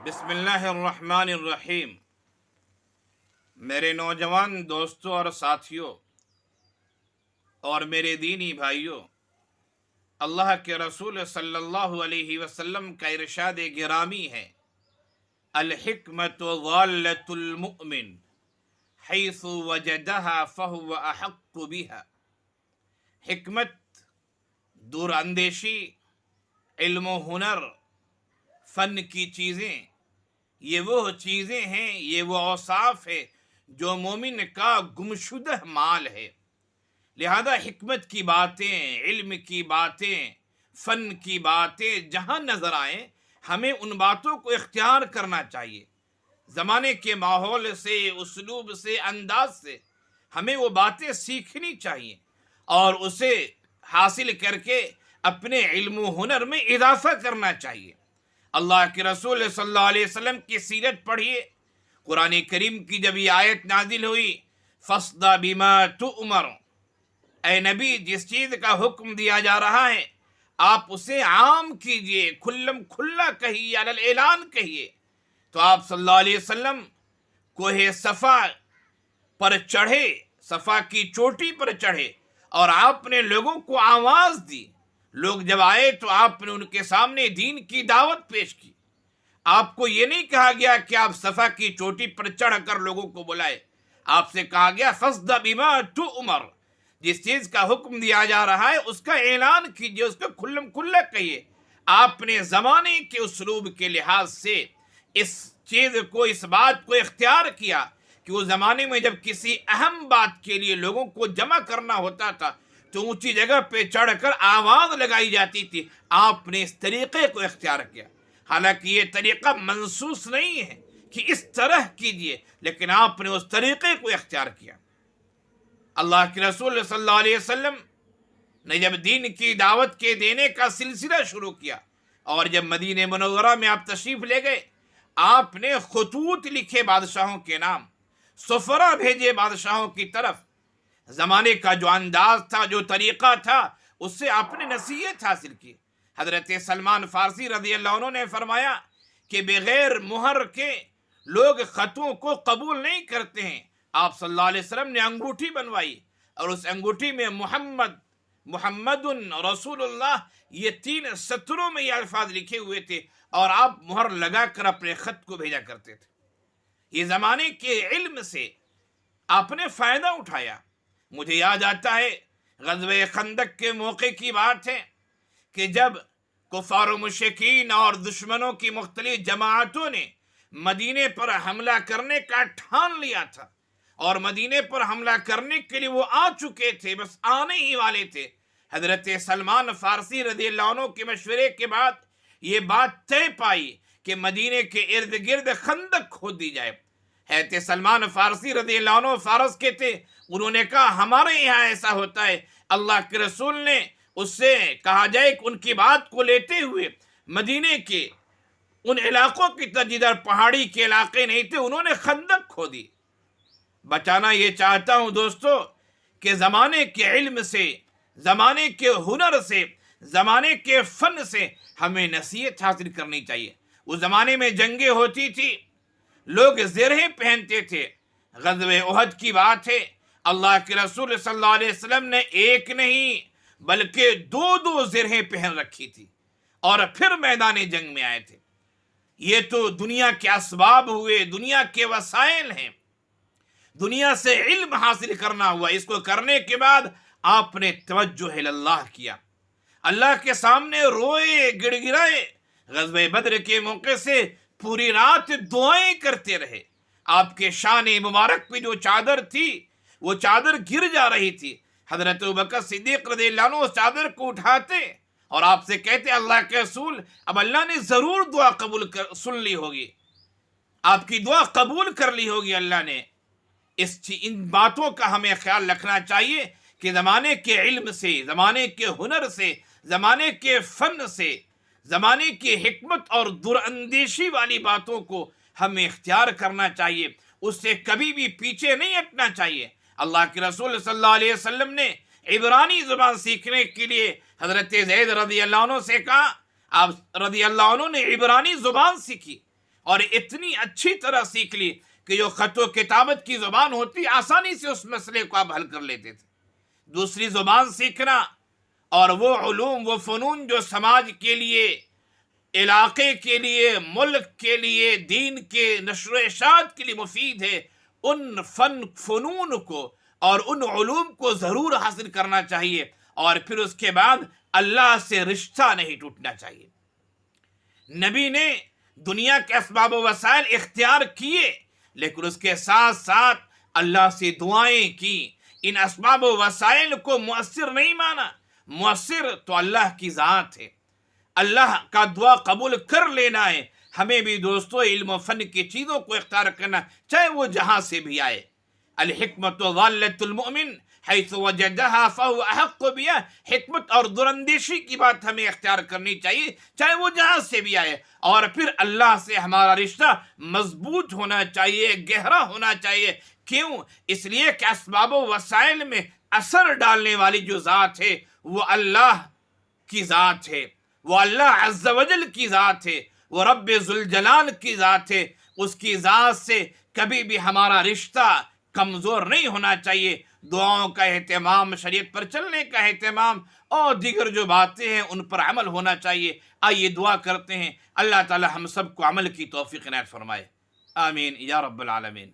बिस्मिल्लाहिर्रहमानिर्रहीम। मेरे नौजवान दोस्तों और साथियों और मेरे दीनी भाइयों, अल्लाह के रसूल सल्लल्लाहु अलैहि वसल्लम का इरशाद गिरामी है, अल हिकमतु ज़ाल्लतुल मुमिन हैसु वजदहा फहुव अहक्कु बिहा। हिकमत, दूरअंदेशी, इल्म हुनर, फ़न की चीज़ें, ये वो चीज़ें हैं, ये वो औसाफ है जो मोमिन का गुमशुदा माल है। लिहाजा हिकमत की बातें, इल्म की बातें, फ़न की बातें जहाँ नज़र आएँ, हमें उन बातों को इख्तियार करना चाहिए। ज़माने के माहौल से, उसलूब से, अंदाज से हमें वो बातें सीखनी चाहिए और उसे हासिल करके अपने इल्म हुनर में इजाफ़ा करना चाहिए। अल्लाह के रसूल सल्लल्लाहु अलैहि वसल्लम की सीरत पढ़िए। कुरान करीम की जब ये आयत नाजिल हुई, फस्दा बिमा तुअमर, ऐ नबी, जिस चीज़ का हुक्म दिया जा रहा है आप उसे आम कीजिए, खुल्लम खुल्ला कहिए, अलल ऐलान कहिए। तो आप सल्लल्लाहु अलैहि वसल्लम कोहे सफ़ा पर चढ़े, सफ़ा की चोटी पर चढ़े और आपने लोगों को आवाज़ दी। लोग जब आए तो आपने उनके सामने दीन की दावत पेश की। आपको ये नहीं कहा गया कि आप सफ़ा की चोटी पर चढ़कर लोगों को बुलाए। आपसे कहा गया फस्दा बिमा तुअमर, जिस चीज़ का हुक्म दिया जा रहा है उसका ऐलान कीजिए, उसका खुल्लम खुल्ला कहिए। आपने ज़माने के उसलूब के लिहाज से इस चीज़ को, इस बात को इख्तियार किया कि उस ज़माने में जब किसी अहम बात के लिए लोगों को जमा करना होता था तो ऊंची जगह पे चढ़कर आवाज़ लगाई जाती थी। आपने इस तरीक़े को इख्तियार किया। हालांकि ये तरीक़ा मंसूस नहीं है कि इस तरह कीजिए, लेकिन आपने उस तरीक़े को इख्तियार किया। अल्लाह के रसूल सल्लल्लाहु अलैहि वसल्लम ने जब दीन की दावत के देने का सिलसिला शुरू किया और जब मदीने मुनव्वरा में आप तशरीफ़ ले गए, आपने खतूत लिखे बादशाहों के नाम, सफ़रा भेजे बादशाहों की तरफ। ज़माने का जो अंदाज था, जो तरीक़ा था, उससे आपने नसीहत हासिल की। हज़रत सलमान फ़ारसी रज़ी अल्लाह अन्हु ने फरमाया कि बग़ैर मुहर के लोग ख़तों को कबूल नहीं करते हैं। आप सल्लल्लाहु अलैहि वसल्लम ने अंगूठी बनवाई और उस अंगूठी में मोहम्मद, मुहम्मदुन रसूलुल्लाह, ये 3 सत्रों में ये अल्फाज लिखे हुए थे और आप मुहर लगाकर अपने ख़त को भेजा करते थे। ये ज़माने के इल्म से आपने फ़ायदा उठाया। मुझे याद आता है ग़ज़वे खंदक के मौके की बात है कि जब कुफ़ार मुशरिकीन और दुश्मनों की मुख्तलिफ जमाअतों ने मदीने पर हमला करने का ठान लिया था और मदीने पर हमला करने के लिए वो आ चुके थे, बस आने ही वाले थे। हज़रत सलमान फ़ारसी रज़ियल्लाहु अन्हु के मशवरे के बाद ये बात तय पाई कि मदीने के इर्द गिर्द खंदक खोद दी जाए। हैते सलमान फ़ारसी रज़ियल्लाहु अन्हु फ़ारस के थे। उन्होंने कहा हमारे यहाँ ऐसा होता है। अल्लाह के रसूल ने उससे कहा जाए कि उनकी बात को लेते हुए मदीने के उन इलाकों की तरफ जिधर पहाड़ी के इलाके नहीं थे, उन्होंने खंदक खोदी। बचाना ये चाहता हूँ दोस्तों कि ज़माने के इल्म से, ज़माने के हुनर से, ज़माने के फ़न से हमें नसीहत हासिल करनी चाहिए। उस ज़माने में जंगें होती थी, लोग ज़रहें पहनते थे। ग़ज़वे उहद की बात है, अल्लाह के रसूल सल्लल्लाहु अलैहि वसल्लम ने एक नहीं बल्कि 2 ज़रहें पहन रखी थी और फिर मैदान जंग में आए थे। ये तो दुनिया के असबाब हुए, दुनिया के वसाइल हैं, दुनिया से इल्म हासिल करना हुआ। इसको करने के बाद आपने तवज्जुह इल्लल्लाह किया, अल्लाह के सामने रोए, गिड़गिड़ाए। ग़ज़वे बद्र के मौके से पूरी रात दुआएं करते रहे। आपके शान मुबारक पे जो चादर थी वो चादर गिर जा रही थी। हज़रत अबू बकर सिद्दीक़ रज़ियल्लाहु अन्हु उस चादर को उठाते और आपसे कहते, अल्लाह के रसूल, अब अल्लाह ने ज़रूर दुआ कबूल सुन ली होगी, आपकी दुआ कबूल कर ली होगी अल्लाह ने। इन बातों का हमें ख्याल रखना चाहिए कि ज़माने के इल्म से, ज़माने के हुनर से, ज़माने के फ़न से, ज़माने की हिकमत और दूरअंदेशी वाली बातों को हमें इख्तियार करना चाहिए। उससे कभी भी पीछे नहीं हटना चाहिए। अल्लाह के रसूल सल्लल्लाहु अलैहि वसल्लम ने इब्रानी ज़ुबान सीखने के लिए हज़रत ज़ैद रज़ी अल्लाह अन्हु से कहा। आप रज़ी अल्लाह अन्हु ने इब्रानी ज़ुबान सीखी। اور اتنی اچھی طرح سیکھ لی کہ جو خط و کتابت کی زبان ہوتی آسانی سے اس مسئلے کو آپ حل کر لیتے تھے۔ دوسری زبان سیکھنا اور وہ علوم وہ فنون جو سماج کے لیے، علاقے کے لیے، ملک کے لیے، دین کے نشر و اشاعت کے لیے مفید ہے، ان فنون کو اور ان علوم کو ضرور حاصل کرنا چاہیے، اور پھر اس کے بعد اللہ سے رشتہ نہیں ٹوٹنا چاہیے۔ نبی نے دنیا کے اسباب و وسائل اختیار کیے، لیکن اس کے ساتھ ساتھ اللہ سے دعائیں کی، ان اسباب و وسائل کو مؤثر نہیں مانا۔ مؤثر تو اللہ کی ذات ہے، اللہ کا دعا قبول کر لینا ہے۔ ہمیں بھی دوستو علم و فن کی چیزوں کو اختیار کرنا، چاہے وہ جہاں سے بھی آئے۔ الحکمت ضالۃ المؤمن حیث وجدہا فہو احق بہا، حکمت اور دراندیشی کی بات ہمیں اختیار کرنی چاہیے، چاہے وہ جہاں سے بھی آئے۔ اور پھر اللہ سے ہمارا رشتہ مضبوط ہونا چاہیے، گہرا ہونا چاہیے۔ کیوں؟ اس لیے کہ اسباب و وسائل میں اثر ڈالنے والی جو ذات ہے وہ اللہ کی ذات ہے، وہ اللہ عز و جل کی ذات ہے، وہ رب ذوالجلال کی ذات ہے۔ اس کی ذات سے کبھی بھی ہمارا رشتہ کمزور نہیں ہونا چاہیے۔ دعاؤں کا اہتمام، شریعت پر چلنے کا اہتمام، اور دیگر جو باتیں ہیں ان پر عمل ہونا چاہیے۔ آئیے دعا کرتے ہیں، اللہ تعالی ہم سب کو عمل کی توفیق عنایت فرمائے، آمین یا رب العالمین۔